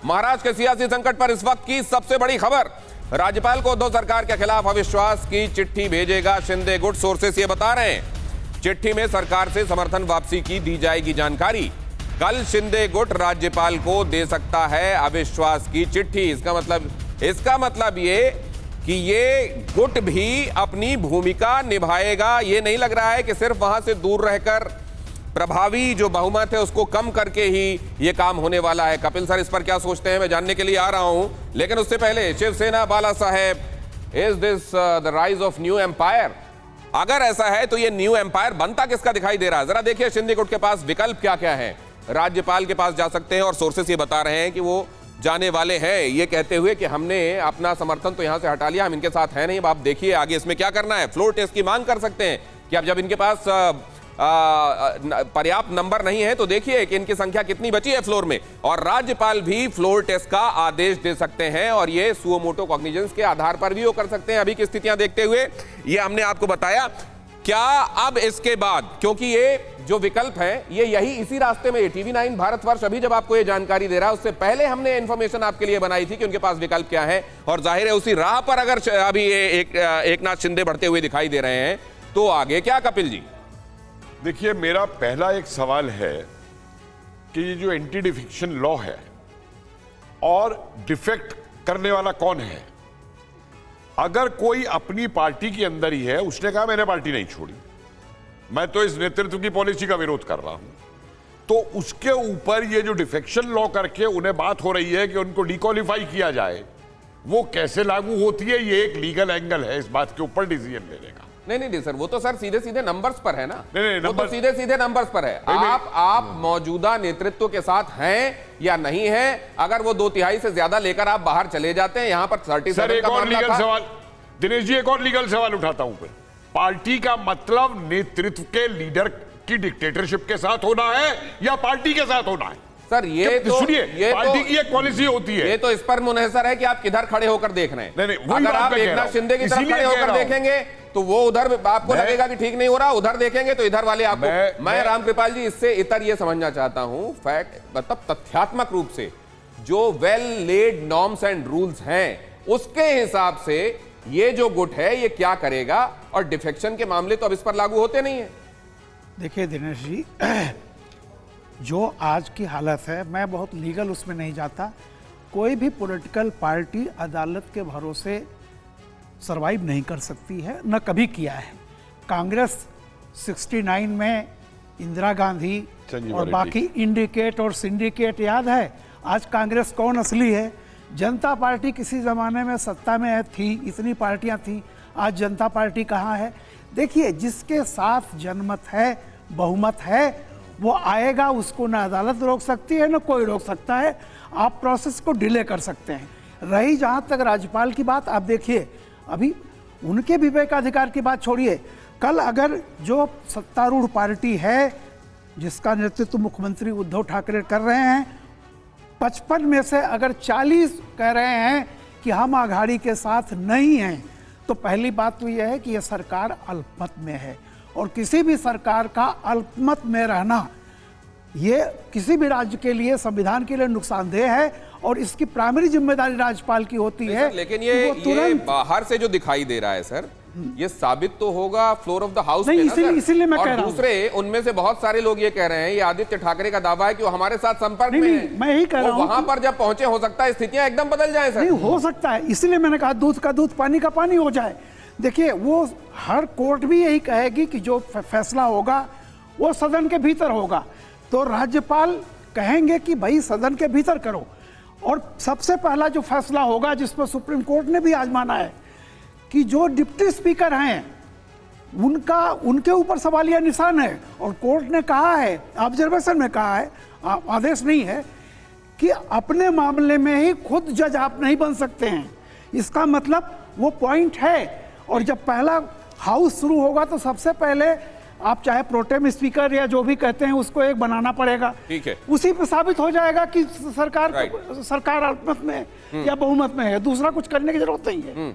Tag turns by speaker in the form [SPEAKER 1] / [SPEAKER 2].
[SPEAKER 1] महाराष्ट्र के सियासी संकट पर इस वक्त की सबसे बड़ी खबर, राज्यपाल को उद्धव सरकार के खिलाफ अविश्वास की चिट्ठी भेजेगा शिंदे गुट। सोर्सेस ये बता रहे हैं चिट्ठी में सरकार से समर्थन वापसी की दी जाएगी जानकारी। कल शिंदे गुट राज्यपाल को दे सकता है अविश्वास की चिट्ठी। इसका मतलब ये कि ये गुट भी अपनी भूमिका निभाएगा। ये नहीं लग रहा है कि सिर्फ वहां से दूर रहकर प्रभावी जो बहुमत है उसको कम करके ही ये काम होने वाला है। कपिल सर इस पर क्या सोचते हैं, मैं जानने के लिए आ रहा हूं, लेकिन उससे पहले Shiv Sena Bala Saheb, is this the rise of new empire? अगर ऐसा है तो ये न्यू एम्पायर बनता किसका दिखाई दे रहा है? जरा देखिए शिंदे गुट के पास विकल्प क्या क्या है। राज्यपाल के पास जा सकते हैं और सोर्सेस ये बता रहे हैं कि वो जाने वाले हैं, ये कहते हुए कि हमने अपना समर्थन तो यहां से हटा लिया, हम इनके साथ हैं नहीं। अब आप देखिए आगे इसमें क्या करना है। फ्लोर टेस्ट की मांग कर सकते हैं कि अब जब इनके पास पर्याप्त नंबर नहीं है तो देखिए कि इनकी संख्या कितनी बची है फ्लोर में, और राज्यपाल भी फ्लोर टेस्ट का आदेश दे सकते हैं और ये सुओ मोटो कॉग्निजेंस के आधार पर भी वो कर सकते हैं। अभी की स्थितियां देखते हुए ये हमने आपको बताया। क्या अब इसके बाद, क्योंकि ये जो विकल्प है ये यही इसी रास्ते में, TV9 भारतवर्ष अभी जब आपको ये जानकारी दे रहा है, उससे पहले हमने इंफॉर्मेशन आपके लिए बनाई थी कि उनके पास विकल्प क्या है, और जाहिर है उसी राह पर अगर अभी एकनाथ शिंदे बढ़ते हुए दिखाई दे रहे हैं तो आगे क्या? कपिल जी
[SPEAKER 2] देखिए, मेरा पहला एक सवाल है कि ये जो एंटी डिफेक्शन लॉ है और डिफेक्ट करने वाला कौन है? अगर कोई अपनी पार्टी के अंदर ही है, उसने कहा मैंने पार्टी नहीं छोड़ी, मैं तो इस नेतृत्व की पॉलिसी का विरोध कर रहा हूं, तो उसके ऊपर ये जो डिफेक्शन लॉ करके उन्हें बात हो रही है कि उनको डिक्वालीफाई किया जाए, वो कैसे लागू होती है, ये एक लीगल एंगल है इस बात के ऊपर डिसीजन लेने का।
[SPEAKER 1] नहीं सर, वो तो सर सीधे सीधे नंबर्स पर है ना।
[SPEAKER 2] नहीं,
[SPEAKER 1] वो तो सीधे सीधे नंबर्स पर है। आप मौजूदा नेतृत्व के साथ हैं या नहीं हैं? अगर वो 2/3 से ज्यादा लेकर आप बाहर चले जाते हैं, यहां पर 37 का मामला था।
[SPEAKER 2] सवाल दिनेश जी, एक और लीगल सवाल उठाता हूं। पार्टी का मतलब नेतृत्व के लीडर की डिक्टेटरशिप के साथ होना है या पार्टी के साथ होना है?
[SPEAKER 1] सर ये तो
[SPEAKER 2] सुनिए, पार्टी की एक पॉलिसी होती है।
[SPEAKER 1] ये तो इस पर मुनहसर है कि आप किधर खड़े होकर देख रहे हैं।
[SPEAKER 2] नहीं,
[SPEAKER 1] अगर आप एकनाथ शिंदे की तरफ खड़े होकर देखेंगे तो वो उधर आपको लगेगा कि ठीक नहीं हो रहा, उधर देखेंगे तो इधर वाले आपको। मैं रामकृपाल जी इससे इतर ये समझना चाहता हूं, फैक्ट मतलब तथ्यात्मक रूप से जो well laid norms and rules हैं उसके हिसाब से ये जो गुट है ये क्या करेगा, और डिफेक्शन के मामले तो अब इस पर लागू होते नहीं है।
[SPEAKER 3] देखिए दिनेश जी, जो आज की हालत है, मैं बहुत लीगल उसमें नहीं जाता। कोई भी पॉलिटिकल पार्टी अदालत के भरोसे सरवाइव नहीं कर सकती है, न कभी किया है। कांग्रेस 69 में इंदिरा गांधी और बाकी इंडिकेट और सिंडिकेट याद है। आज कांग्रेस कौन असली है? जनता पार्टी किसी ज़माने में सत्ता में थी, इतनी पार्टियां थी, आज जनता पार्टी कहाँ है? देखिए, जिसके साथ जनमत है, बहुमत है, वो आएगा, उसको ना अदालत रोक सकती है ना कोई रोक सकता है। आप प्रोसेस को डिले कर सकते हैं। रही जहाँ तक राज्यपाल की बात, आप देखिए अभी उनके विवेकाधिकार की बात छोड़िए, कल अगर जो सत्तारूढ़ पार्टी है जिसका नेतृत्व मुख्यमंत्री उद्धव ठाकरे कर रहे हैं, 55 में से अगर 40 कह रहे हैं कि हम आघाड़ी के साथ नहीं हैं, तो पहली बात तो यह है कि यह सरकार अल्पमत में है, और किसी भी सरकार का अल्पमत में रहना ये किसी भी राज्य के लिए, संविधान के लिए नुकसानदेह है, और इसकी प्राइमरी जिम्मेदारी राज्यपाल की होती है।
[SPEAKER 1] लेकिन ये बाहर से जो दिखाई दे रहा है सर, ये साबित तो होगा फ्लोर ऑफ द हाउस में ना सर।
[SPEAKER 3] इसीलिए मैं कह रहा हूं।
[SPEAKER 1] दूसरे उनमें से बहुत सारे लोग ये कह रहे हैं, ये आदित्य ठाकरे का दावा है कि वो हमारे साथ संपर्क में है।
[SPEAKER 3] मैं यही कह रहा हूं,
[SPEAKER 1] वहां पर जब पहुंचे हो सकता है स्थितियां एकदम बदल जाए सर।
[SPEAKER 3] नहीं हो सकता है, इसीलिए मैंने कहा दूध का दूध पानी का पानी हो जाए। देखिए, वो हर कोर्ट भी यही कहेगी कि जो फैसला होगा वो सदन के भीतर होगा, तो राज्यपाल कहेंगे कि भाई सदन के भीतर करो। और सबसे पहला जो फैसला होगा, जिस पर सुप्रीम कोर्ट ने भी आज माना है कि जो डिप्टी स्पीकर हैं उनके ऊपर सवालिया निशान है, और कोर्ट ने कहा है, ऑब्जर्वेशन में कहा है, आदेश नहीं है, कि अपने मामले में ही खुद जज आप नहीं बन सकते हैं। इसका मतलब वो पॉइंट है। और जब पहला हाउस शुरू होगा तो सबसे पहले आप चाहे प्रोटेम स्पीकर या जो भी कहते हैं उसको एक बनाना पड़ेगा।
[SPEAKER 1] ठीक है,
[SPEAKER 3] उसी पे साबित हो जाएगा कि सरकार अल्पमत में या बहुमत में है। दूसरा कुछ करने की जरूरत नहीं है।